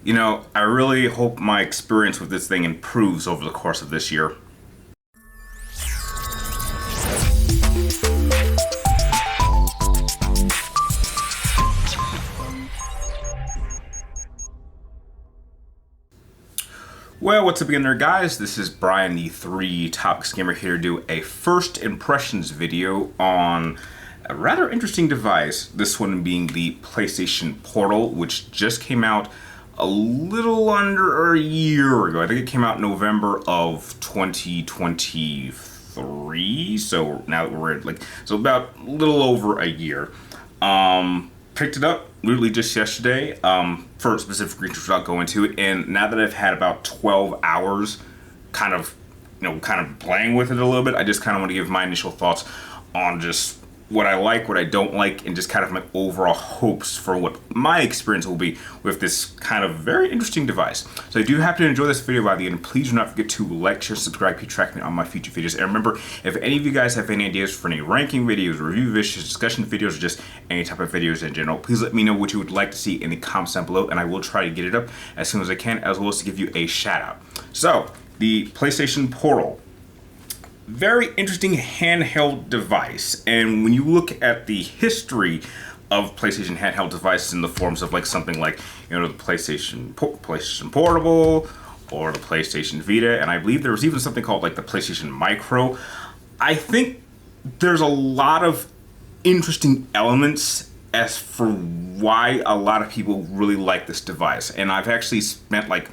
I really hope my experience with this thing improves over the course of this year. Well, what's up again there, guys? This is Brian, the 3 Topics Gamer, here to do a first impressions video on a rather interesting device. This one being the PlayStation Portal, which just came out a little under a year ago. I think it came out November of 2023. So now we're at so about a little over a year. Picked it up literally just yesterday for specific reasons without going into it, and now that I've had about 12 hours kind of playing with it a little bit, I just kind of want to give my initial thoughts on just what I like, what I don't like, and just kind of my overall hopes for what my experience will be with this kind of very interesting device. So if you happen to enjoy this video by the end, please do not forget to like, share, subscribe, keep tracking on my future videos. And remember, if any of you guys have any ideas for any ranking videos, review videos, discussion videos, or just any type of videos in general, please let me know what you would like to see in the comments down below, and I will try to get it up as soon as I can, as well as to give you a shout out. So, the PlayStation Portal. Very interesting handheld device, and when you look at the history of PlayStation handheld devices in the forms of something like the PlayStation Portable or the PlayStation Vita, and I believe there was even something called the PlayStation Micro, I think there's a lot of interesting elements as for why a lot of people really like this device. And I've actually spent about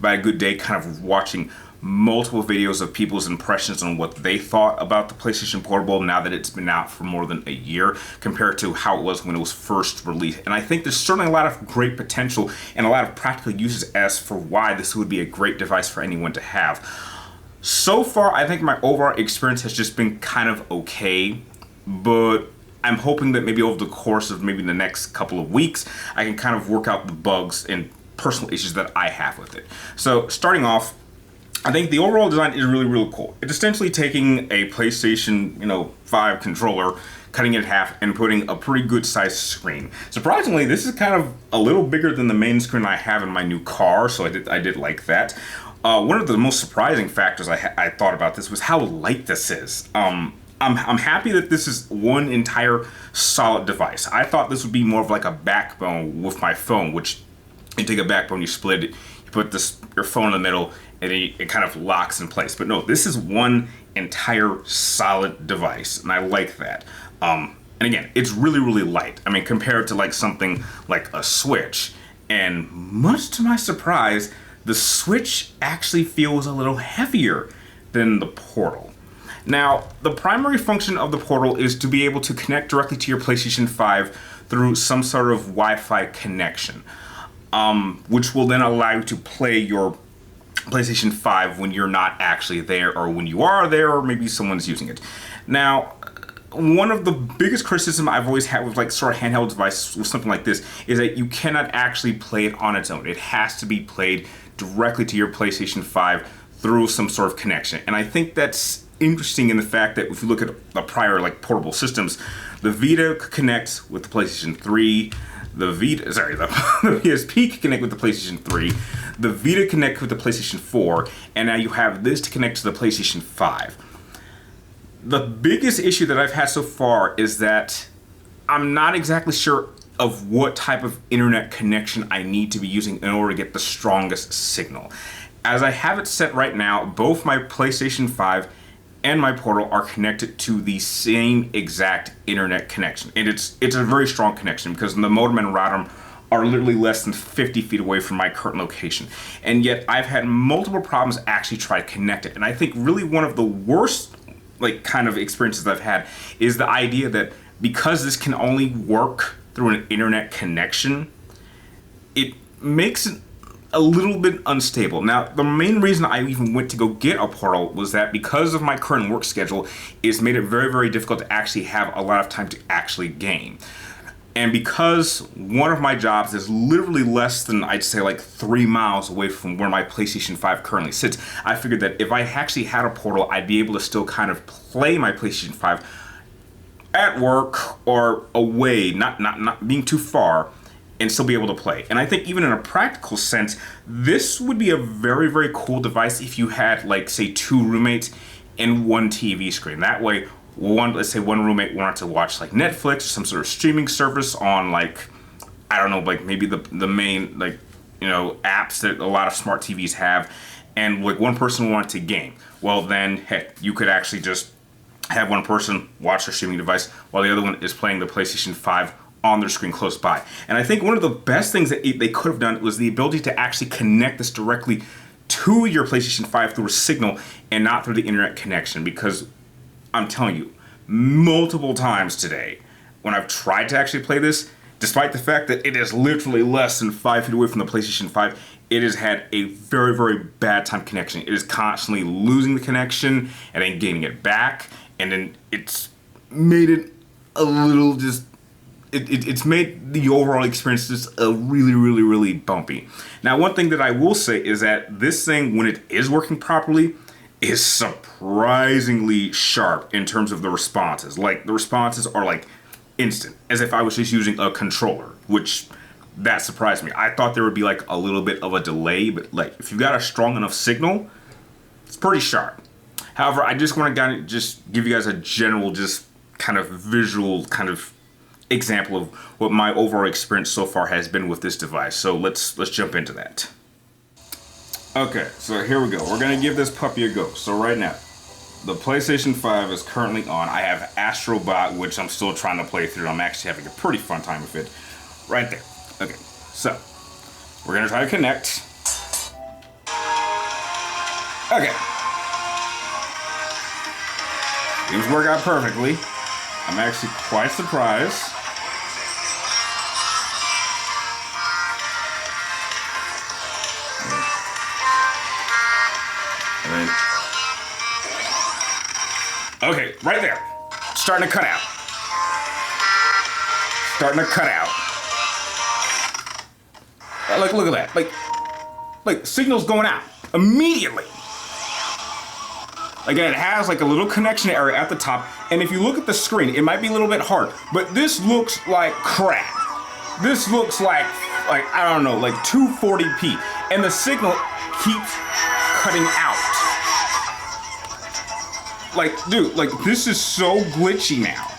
a good day kind of watching multiple videos of people's impressions on what they thought about the PlayStation Portable now that it's been out for more than a year compared to how it was when it was first released. And I think there's certainly a lot of great potential and a lot of practical uses as for why this would be a great device for anyone to have. So far, I think my overall experience has just been kind of okay, but I'm hoping that maybe over the course of maybe the next couple of weeks, I can kind of work out the bugs and personal issues that I have with it. So starting off, I think the overall design is really, really cool. It's essentially taking a PlayStation, 5 controller, cutting it in half, and putting a pretty good sized screen. Surprisingly, this is kind of a little bigger than the main screen I have in my new car, so I did like that. One of the most surprising factors I thought about this was how light this is. I'm happy that this is one entire solid device. I thought this would be more of a backbone with my phone, which you take a backbone, you split it, you put your phone in the middle, and it kind of locks in place. But no, this is one entire solid device, and I like that. And again, it's really, really light. I mean, compared to something like a Switch. And much to my surprise, the Switch actually feels a little heavier than the Portal. Now, the primary function of the Portal is to be able to connect directly to your PlayStation 5 through some sort of Wi-Fi connection, which will then allow you to play your PlayStation 5 when you're not actually there, or when you are there, or maybe someone's using it. Now, one of the biggest criticism I've always had with sort of handheld devices with something like this is that you cannot actually play it on its own. It has to be played directly to your PlayStation 5 through some sort of connection. And I think that's interesting in the fact that if you look at the prior portable systems, the Vita could connect with the PlayStation 3, the PSP can connect with the PlayStation 3, the Vita connect with the PlayStation 4, and now you have this to connect to the PlayStation 5. The biggest issue that I've had so far is that I'm not exactly sure of what type of internet connection I need to be using in order to get the strongest signal. As I have it set right now, both my PlayStation 5 and my Portal are connected to the same exact internet connection. And it's a very strong connection because the modem and router are literally less than 50 feet away from my current location. And yet I've had multiple problems actually try to connect it. And I think really one of the worst kind of experiences I've had is the idea that because this can only work through an internet connection, it makes it a little bit unstable. Now, the main reason I even went to go get a Portal was that because of my current work schedule, it's made it very, very difficult to actually have a lot of time to actually game. And because one of my jobs is literally less than, I'd say, 3 miles away from where my PlayStation 5 currently sits, I figured that if I actually had a Portal, I'd be able to still kind of play my PlayStation 5 at work or away, not being too far, and still be able to play. And I think even in a practical sense, this would be a very, very cool device if you had, like, say, 2 roommates and 1 TV screen. That way, let's say one roommate wanted to watch like Netflix or some sort of streaming service on, like, I don't know, like maybe the main, like, you know, apps that a lot of smart TVs have, and like one person wanted to game. Well, then, heck, you could actually just have one person watch their streaming device while the other one is playing the PlayStation 5 on their screen close by. And I think one of the best things that they could have done was the ability to actually connect this directly to your PlayStation 5 through a signal and not through the internet connection, because I'm telling you, multiple times today, when I've tried to actually play this, despite the fact that it is literally less than 5 feet away from the PlayStation 5, it has had a very, very bad time connection. It is constantly losing the connection and then gaining it back, and then it's made it a little just... It's made the overall experience just a really, really, really bumpy. Now, one thing that I will say is that this thing, when it is working properly, is surprisingly sharp in terms of the responses. Like, the responses are like instant, as if I was just using a controller, which that surprised me. I thought there would be like a little bit of a delay, but like if you've got a strong enough signal, it's pretty sharp. However, I just want to just give you guys a general, just kind of visual kind of example of what my overall experience so far has been with this device. So let's jump into that. Okay, so here we go. We're gonna give this puppy a go. So right now, the PlayStation 5 is currently on. I have Astro Bot, which I'm still trying to play through. I'm actually having a pretty fun time with it. Right there. Okay, so we're gonna try to connect. Okay. Things work out perfectly. I'm actually quite surprised. Okay, right there. Starting to cut out. Starting to cut out. Like, look at that. Like signal's going out immediately. Again, it has like a little connection area at the top, and if you look at the screen, it might be a little bit hard, but this looks like crap. This looks like I don't know, like 240p, and the signal keeps cutting out. Like, dude, like this is so glitchy now.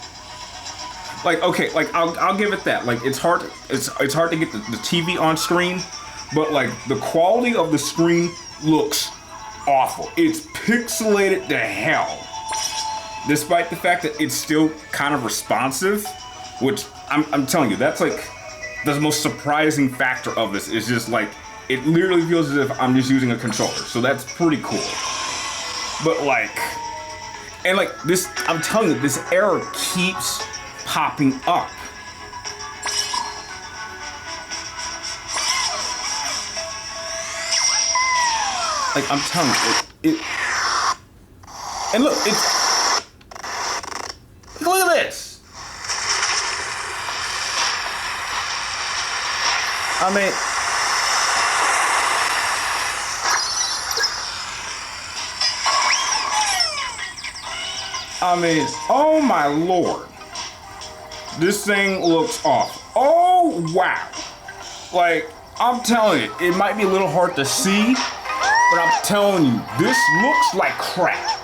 Like, okay, like I'll give it that. Like, it's hard to get the TV on screen, but like the quality of the screen looks awful. It's pixelated to hell. Despite the fact that it's still kind of responsive, which I'm telling you, that's like the most surprising factor of this. Is just like, it literally feels as if I'm just using a controller. So that's pretty cool. But like, and like this, I'm telling you, this error keeps popping up. Like, I'm telling you, it and look, look at this. I mean, oh my lord. This thing looks awful. Oh, wow. Like, I'm telling you, it might be a little hard to see, but I'm telling you, this looks like crap.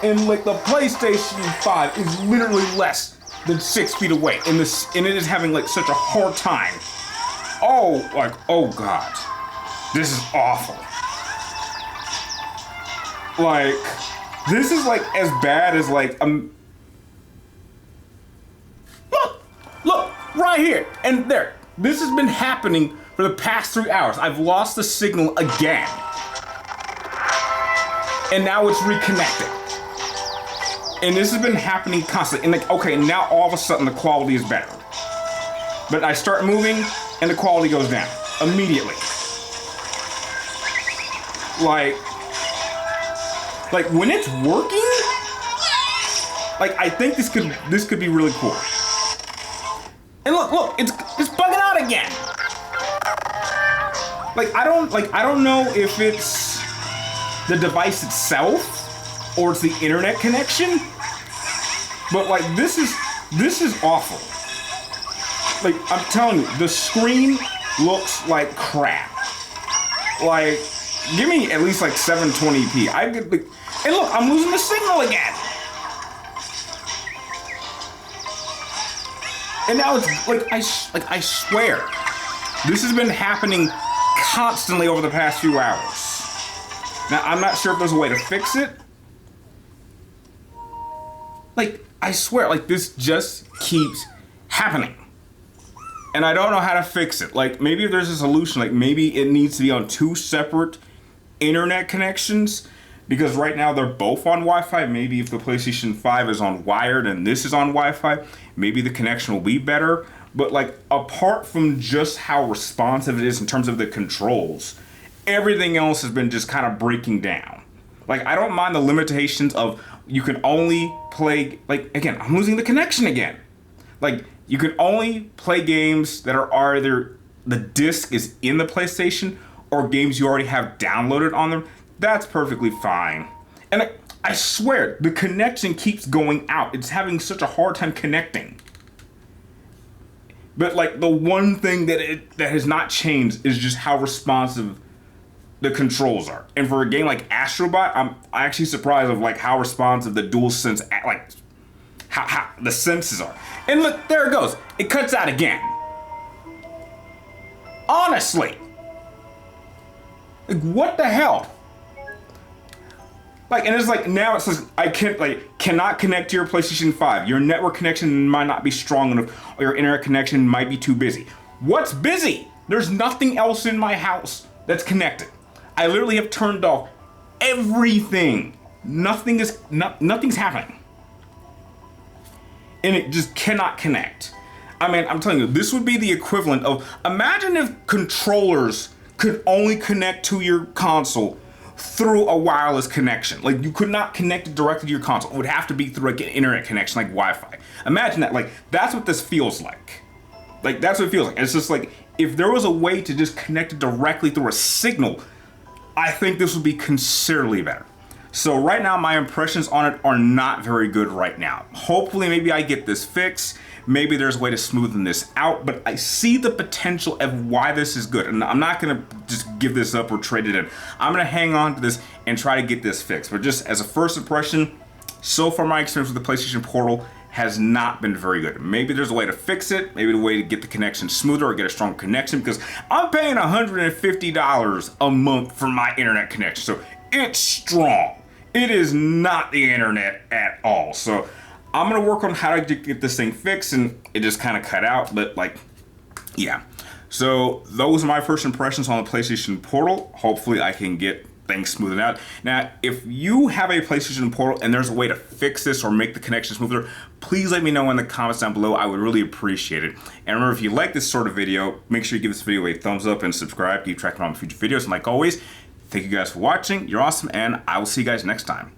And like the PlayStation 5 is literally less than 6 feet away, and it is having like such a hard time. Oh, like, oh god, this is awful. Like, this is like as bad as like Look right here and there. This has been happening for the past 3 hours. I've lost the signal again. And now it's reconnected. And this has been happening constantly. And like, okay, now all of a sudden the quality is better. But I start moving and the quality goes down immediately. Like when it's working, like I think this could be really cool. And look, it's bugging out again. Like I don't know if it's the device itself or it's the internet connection, but like this is awful. like, I'm telling you, the screen looks like crap. Like, give me at least like 720p. I get like, and look, I'm losing the signal again. And now it's like I swear, this has been happening constantly over the past few hours. Now, I'm not sure if there's a way to fix it. Like, I swear, like, this just keeps happening. And I don't know how to fix it. Like, maybe there's a solution. Like, maybe it needs to be on 2 separate internet connections. Because right now they're both on Wi-Fi. Maybe if the PlayStation 5 is on wired and this is on Wi-Fi, maybe the connection will be better. But, like, apart from just how responsive it is in terms of the controls, everything else has been just kind of breaking down. Like, I don't mind the limitations of you can only play, like, again, I'm losing the connection again. Like, you can only play games that are either the disc is in the PlayStation or games you already have downloaded on them. That's perfectly fine. And I swear, the connection keeps going out. It's having such a hard time connecting. But, like, the one thing that has not changed is just how responsive the controls are. And for a game like Astrobot, I'm actually surprised of, like, how responsive the DualSense, like, how the senses are. And look, there it goes. It cuts out again. Honestly. Like, what the hell? Like, and it's like, now it says, cannot connect to your PlayStation 5. Your network connection might not be strong enough, or your internet connection might be too busy. What's busy? There's nothing else in my house that's connected. I literally have turned off everything. Nothing's happening. And it just cannot connect. I mean, I'm telling you, this would be the equivalent of, imagine if controllers could only connect to your console through a wireless connection. Like, you could not connect it directly to your console. It would have to be through an internet connection, like Wi-Fi. Imagine that. Like, that's what this feels like. Like, that's what it feels like. It's just like, if there was a way to just connect it directly through a signal, I think this would be considerably better. So right now, my impressions on it are not very good right now. Hopefully, maybe I get this fixed. Maybe there's a way to smoothen this out, but I see the potential of why this is good. And I'm not gonna just give this up or trade it in. I'm gonna hang on to this and try to get this fixed. But just as a first impression, so far my experience with the PlayStation Portal has not been very good. Maybe there's a way to fix it, maybe a way to get the connection smoother or get a stronger connection, because I'm paying $150 a month for my internet connection. So it's strong. It is not the internet at all. So I'm gonna work on how to get this thing fixed, and it just kind of cut out, but like, yeah. So those are my first impressions on the PlayStation Portal. Hopefully I can get things smoothed out. Now, if you have a PlayStation Portal and there's a way to fix this or make the connection smoother, please let me know in the comments down below. I would really appreciate it. And remember, if you like this sort of video, make sure you give this video a thumbs up and subscribe. Keep tracking on future videos. And like always, thank you guys for watching. You're awesome, and I will see you guys next time.